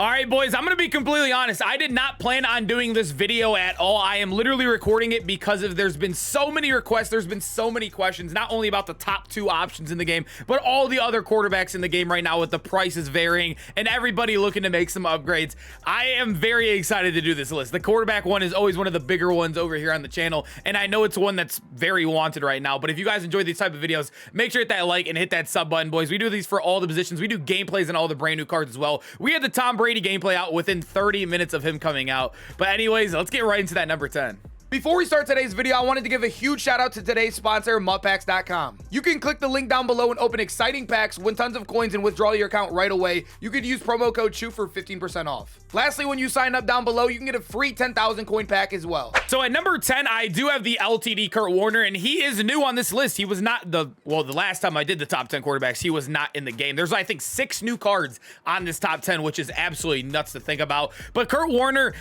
All right, boys, I'm going to be completely honest. I did not plan on doing this video at all. I am literally recording it because there's been so many requests. There's been so many questions, not only about the top 2 options in the game, but all the other quarterbacks in the game right now with the prices varying and everybody looking to make some upgrades. I am very excited to do this list. The quarterback one is always one of the bigger ones over here on the channel, and I know it's one that's very wanted right now. But if you guys enjoy these type of videos, make sure to hit that like and hit that sub button, boys. We do these for all the positions. We do gameplays and all the brand new cards as well. We had the Tom Brady gameplay out within 30 minutes of him coming out. But anyways, let's get right into that number 10. Before we start today's video, I wanted to give a huge shout out to today's sponsor, MutPacks.com. You can click the link down below and open exciting packs, win tons of coins, and withdraw your account right away. You could use promo code CHEW for 15% off. Lastly, when you sign up down below, you can get a free 10,000 coin pack as well. So at number 10, I do have the LTD Kurt Warner, and he is new on this list. He was not the last time I did the top 10 quarterbacks, he was not in the game. There's, I think, 6 new cards on this top 10, which is absolutely nuts to think about. But Kurt Warner,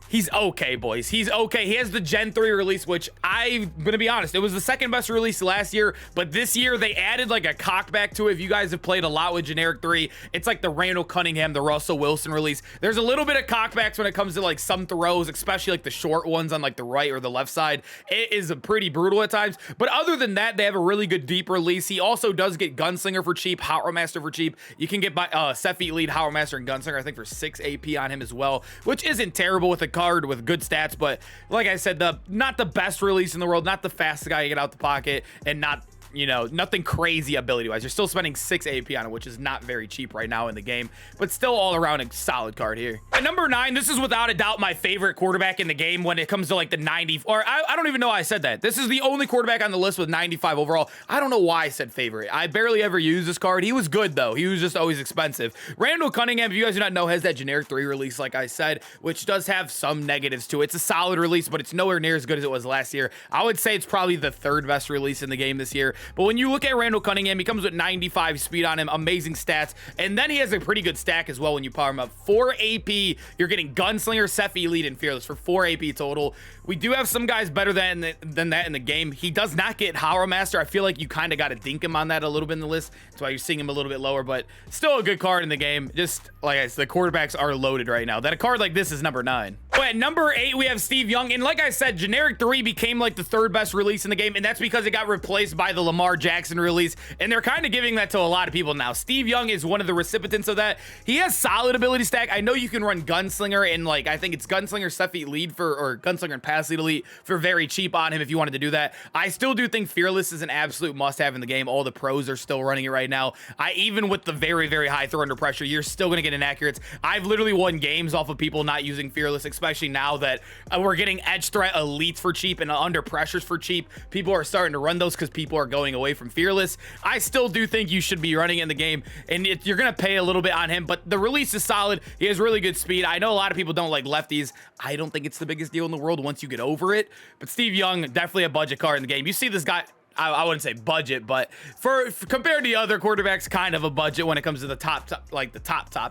he's okay, boys. He's okay. He has the Gen 3 release, which I'm going to be honest, it was the second best release last year, but this year they added like a cockback to it. If you guys have played a lot with Generic 3, it's like the Randall Cunningham, the Russell Wilson release. There's a little bit of cockbacks when it comes to like some throws, especially like the short ones on like the right or the left side. It is pretty brutal at times, but other than that, they have a really good deep release. He also does get Gunslinger for cheap, Hot Rod Master for cheap. You can get Set Feet Lead, Hot Rod Master, and Gunslinger, I think, for 6 AP on him as well, which isn't terrible with a card with good stats. But like I said, not the best release in the world, not the fastest guy you get out the pocket, and not, you know, nothing crazy ability wise. You're still spending 6 AP on it, which is not very cheap right now in the game, but still all around a solid card here. At number 9, this is without a doubt my favorite quarterback in the game when it comes to like the 90, or I don't even know why I said that. This is the only quarterback on the list with 95 overall. I don't know why I said favorite. I barely ever use this card. He was good though. He was just always expensive. Randall Cunningham, if you guys do not know, has that Generic 3 release, like I said, which does have some negatives to it. It's a solid release, but it's nowhere near as good as it was last year. I would say it's probably the 3rd best release in the game this year. But when you look at Randall Cunningham, he comes with 95 speed on him, amazing stats, and then he has a pretty good stack as well when you power him up. 4 AP, you're getting Gunslinger, Sephi, Elite, and Fearless for 4 AP total. We do have some guys better than that in the game. He does not get Howler Master. I feel like you kind of got to dink him on that a little bit in the list. That's why you're seeing him a little bit lower, but still a good card in the game. Just like I said, the quarterbacks are loaded right now. That a card like this is number 9. But at number 8, we have Steve Young, and like I said, Generic 3 became like the 3rd best release in the game, and that's because it got replaced by the Lamar Jackson release, and they're kind of giving that to a lot of people now. Steve Young is one of the recipients of that. He has solid ability stack. I know you can run Gunslinger and like I think it's Gunslinger, Set Feet Lead for, or Gunslinger and Pass Lead Elite for very cheap on him if you wanted to do that. I still do think Fearless is an absolute must-have in the game. All the pros are still running it right now. Even with the very, very high throw under pressure, you're still going to get inaccurates. I've literally won games off of people not using Fearless, especially now that we're getting Edge Threat Elites for cheap and under pressures for cheap. People are starting to run those because people are going away from Fearless. I still do think you should be running it in the game, and you're going to pay a little bit on him, but the release is solid. He has really good speed. I know a lot of people don't like lefties. I don't think it's the biggest deal in the world once you get over it, but Steve Young, definitely a budget card in the game. You see this guy, I wouldn't say budget, but for compared to the other quarterbacks, kind of a budget when it comes to the top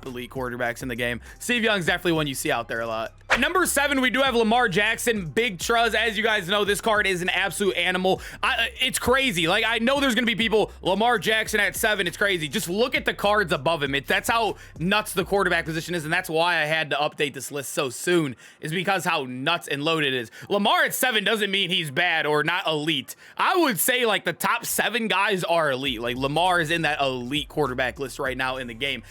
elite quarterbacks in the game. Steve Young's definitely one you see out there a lot. At number 7, we do have Lamar Jackson, Big Truz. As you guys know, this card is an absolute animal. It's crazy. Like, I know there's gonna be people, Lamar Jackson at 7, it's crazy. Just look at the cards above him. That's how nuts the quarterback position is, and that's why I had to update this list so soon, is because how nuts and loaded it is. Lamar at 7 doesn't mean he's bad or not elite. I would say like the top 7 guys are elite. Like Lamar is in that elite quarterback list right now in the game.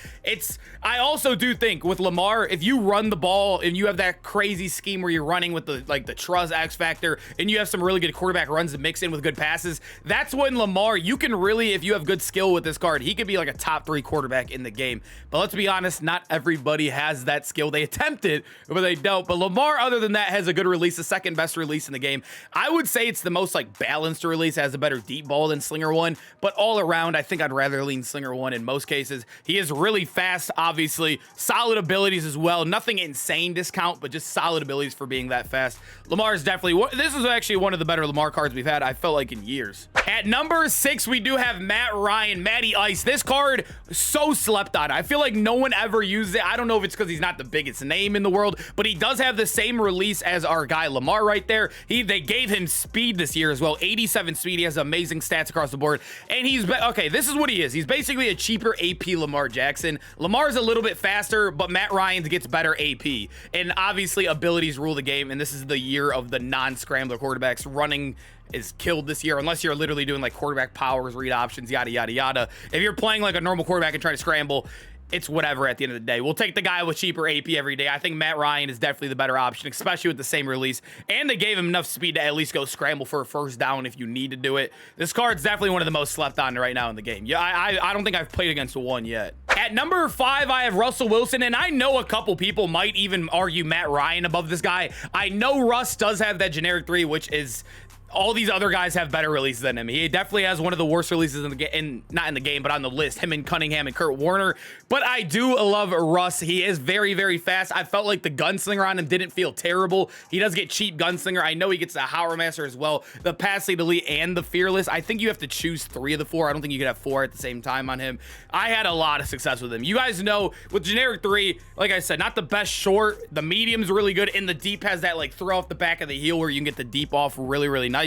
I also do think with Lamar, if you run the ball and you have that crazy scheme where you're running with the Truz X factor and you have some really good quarterback runs to mix in with good passes, that's when Lamar, you can really, if you have good skill with this card, he could be like a top 3 quarterback in the game. But let's be honest, not everybody has that skill. They attempt it, but they don't. But Lamar, other than that, has a good release, the 2nd best release in the game. I would say it's the most like balanced release, has a better deep ball than Slinger 1, but all around, I think I'd rather lean Slinger 1 in most cases. He is really fast, obviously, solid abilities as well. Nothing insane discount but just solid abilities for being that fast. Lamar is definitely, this is actually one of the better Lamar cards we've had, I felt like, in years. At number 6, we do have Matt Ryan, Matty Ice. This card, so slept on. I feel like no one ever used it. I don't know if it's because he's not the biggest name in the world, but he does have the same release as our guy Lamar right there. They gave him speed this year as well, 87 speed. He has amazing stats across the board, and okay, this is what he is. He's basically a cheaper AP Lamar Jackson. Lamar's a little bit faster, but Matt Ryan gets better AP, and obviously abilities rule the game, and this is the year of the non-scrambler quarterbacks. Running is killed this year unless you're literally doing like quarterback powers, read options, yada yada yada. If you're playing like a normal quarterback and trying to scramble, it's whatever at the end of the day. We'll take the guy with cheaper AP every day. I think Matt Ryan is definitely the better option, especially with the same release. And they gave him enough speed to at least go scramble for a first down if you need to do it. This card's definitely one of the most slept on right now in the game. Yeah, I don't think I've played against one yet. At number 5, I have Russell Wilson, and I know a couple people might even argue Matt Ryan above this guy. I know Russ does have that generic 3, which is... all these other guys have better releases than him. He definitely has one of the worst releases in the game, not in the game, but on the list. Him and Cunningham and Kurt Warner. But I do love Russ. He is very, very fast. I felt like the gunslinger on him didn't feel terrible. He does get cheap gunslinger. I know he gets the Howard Master as well, the Pass Lead Elite and the Fearless. I think you have to choose 3 of the 4. I don't think you could have 4 at the same time on him. I had a lot of success with him. You guys know with generic 3, like I said, not the best short. The medium's really good, and the deep has that like throw off the back of the heel where you can get the deep off really, really nicely.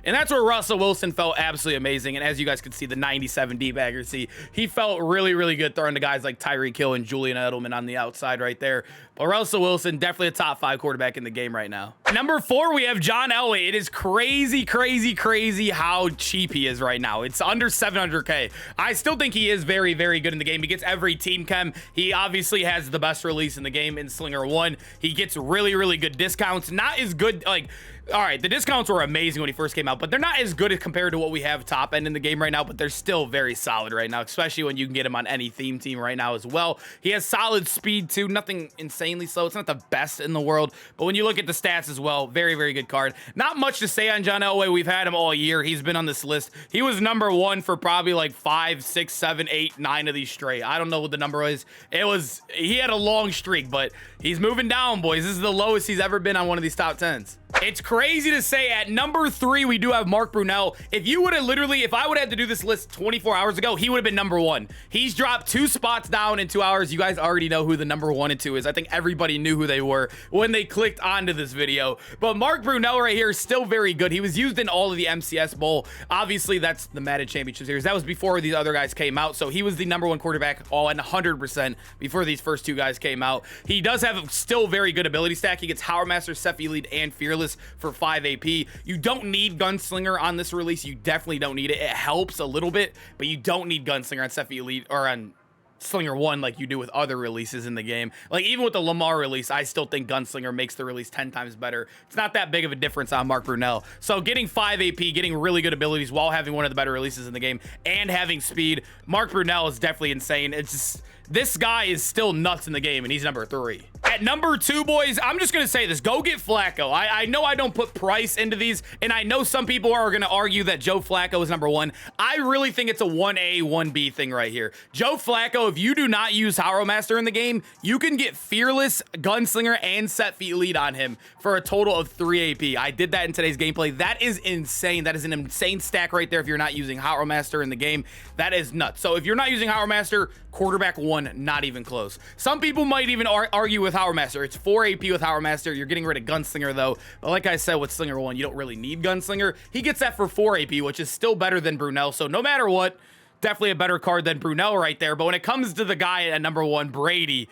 And that's where Russell Wilson felt absolutely amazing. And as you guys can see, the 97 deep accuracy, he felt really, really good throwing to guys like Tyreek Hill and Julian Edelman on the outside right there. But Russell Wilson, definitely a top 5 quarterback in the game right now. Number 4, we have John Elway. It is crazy, crazy, crazy how cheap he is right now. It's under 700K. I still think he is very, very good in the game. He gets every team chem. He obviously has the best release in the game in Slinger 1. He gets really, really good discounts. Not as good, like... all right, the discounts were amazing when he first came out, but they're not as good as compared to what we have top end in the game right now, but they're still very solid right now, especially when you can get him on any theme team right now as well. He has solid speed too, nothing insanely slow. It's not the best in the world, but when you look at the stats as well, very, very good card. Not much to say on John Elway. We've had him all year. He's been on this list. He was number 1 for probably like 5, 6, 7, 8, 9 of these straight. I don't know what the number is. He had a long streak, but he's moving down, boys. This is the lowest he's ever been on one of these top 10s. It's crazy to say at number 3, we do have Mark Brunell. If you would have literally, if I would have had to do this list 24 hours ago, he would have been number 1. He's dropped 2 spots down in 2 hours. You guys already know who the number 1 and 2 is. I think everybody knew who they were when they clicked onto this video. But Mark Brunell right here is still very good. He was used in all of the MCS Bowl. Obviously, that's the Madden Championship Series. That was before these other guys came out. So he was the number 1 quarterback all in 100% before these first 2 guys came out. He does have still very good ability stack. He gets Howard Master, Sephi Lead, and Fearless for 5 AP. You don't need Gunslinger on this release. You definitely don't need it. It helps a little bit, but you don't need Gunslinger on Sephi Elite or on Slinger 1 like you do with other releases in the game. Like even with the Lamar release, I still think Gunslinger makes the release 10 times better. It's not that big of a difference on Mark Brunell. So getting 5 AP, getting really good abilities while having one of the better releases in the game and having speed, Mark Brunell is definitely insane. It's just, this guy is still nuts in the game, and he's number 3. At number 2, boys, I'm just going to say this. Go get Flacco. I know I don't put price into these, and I know some people are going to argue that Joe Flacco is number 1. I really think it's a 1A, 1B thing right here. Joe Flacco, if you do not use Howard Master in the game, you can get Fearless, Gunslinger, and Set Feet Lead on him for a total of 3 AP. I did that in today's gameplay. That is insane. That is an insane stack right there if you're not using Howard Master in the game. That is nuts. So if you're not using Howard Master, quarterback 1, not even close. Some people might even argue with Howard Master. It's 4 AP with Howard Master. You're getting rid of Gunslinger though. But like I said with Slinger 1, you don't really need Gunslinger. He gets that for 4 AP, which is still better than Brunell. So no matter what, definitely a better card than Brunell right there. But when it comes to the guy at number 1, Brady,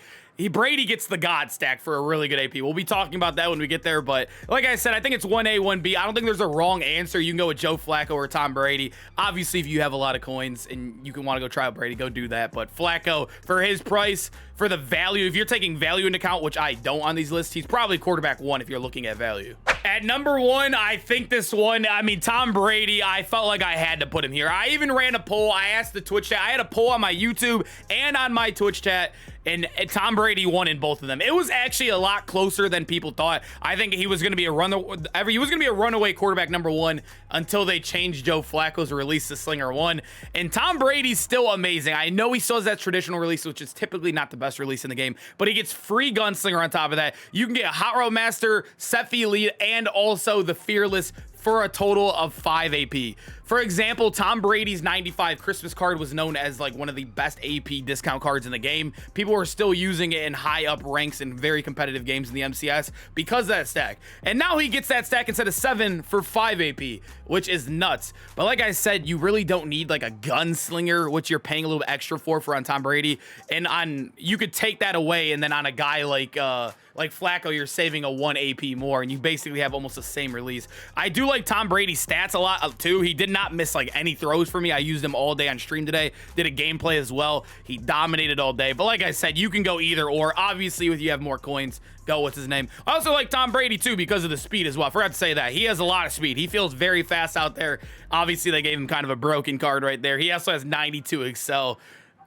Brady gets the God stack for a really good AP. We'll be talking about that when we get there, but like I said, I think it's 1A, 1B. I don't think there's a wrong answer. You can go with Joe Flacco or Tom Brady. Obviously, if you have a lot of coins and you can want to go try out Brady, go do that. But Flacco, for his price, for the value, if you're taking value into account, which I don't on these lists, he's probably quarterback 1 if you're looking at value. At number 1, I think this one, I mean, Tom Brady, I felt like I had to put him here. I even ran a poll. I asked the Twitch chat. I had a poll on my YouTube and on my Twitch chat, and Tom Brady won in both of them. It was actually a lot closer than people thought. I think he was going to be a runaway quarterback number 1 until they changed Joe Flacco's release to Slinger 1. And Tom Brady's still amazing. I know he still has that traditional release, which is typically not the best release in the game, but he gets free gunslinger on top of that. You can get a Hot Route Master, Set Fee Elite, and also the Fearless for a total of 5 AP. For example, Tom Brady's 95 Christmas card was known as like one of the best AP discount cards in the game. People were still using it in high up ranks in very competitive games in the MCS because of that stack. And now he gets that stack instead of 7 for 5 AP, which is nuts. But like I said, you really don't need like a gunslinger, which you're paying a little extra for on Tom Brady. And you could take that away, and then on a guy like Flacco, you're saving a 1 AP more, and you basically have almost the same release. I do like Tom Brady's stats a lot too. He did not miss like any throws for me. I used him all day on stream today. Did a gameplay as well. He dominated all day. But like I said, you can go either or. Obviously, if you have more coins, go what's his name. I also like Tom Brady too because of the speed as well. I forgot to say that. He has a lot of speed. He feels very fast out there. Obviously, they gave him kind of a broken card right there. He also has 92 Excel.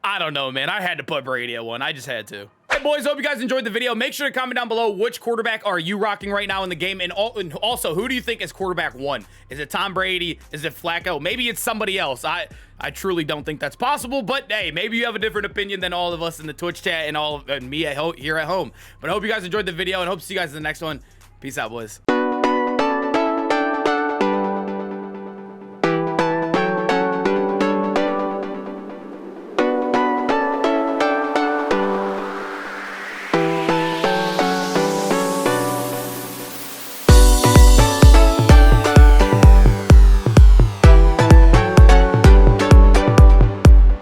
I don't know, man. I had to put Brady at 1. I just had to. Hey, boys, hope you guys enjoyed the video. Make sure to comment down below which quarterback are you rocking right now in the game. And also, who do you think is quarterback 1? Is it Tom Brady? Is it Flacco? Maybe it's somebody else. I truly don't think that's possible. But, hey, maybe you have a different opinion than all of us in the Twitch chat and me here at home. But I hope you guys enjoyed the video and hope to see you guys in the next one. Peace out, boys.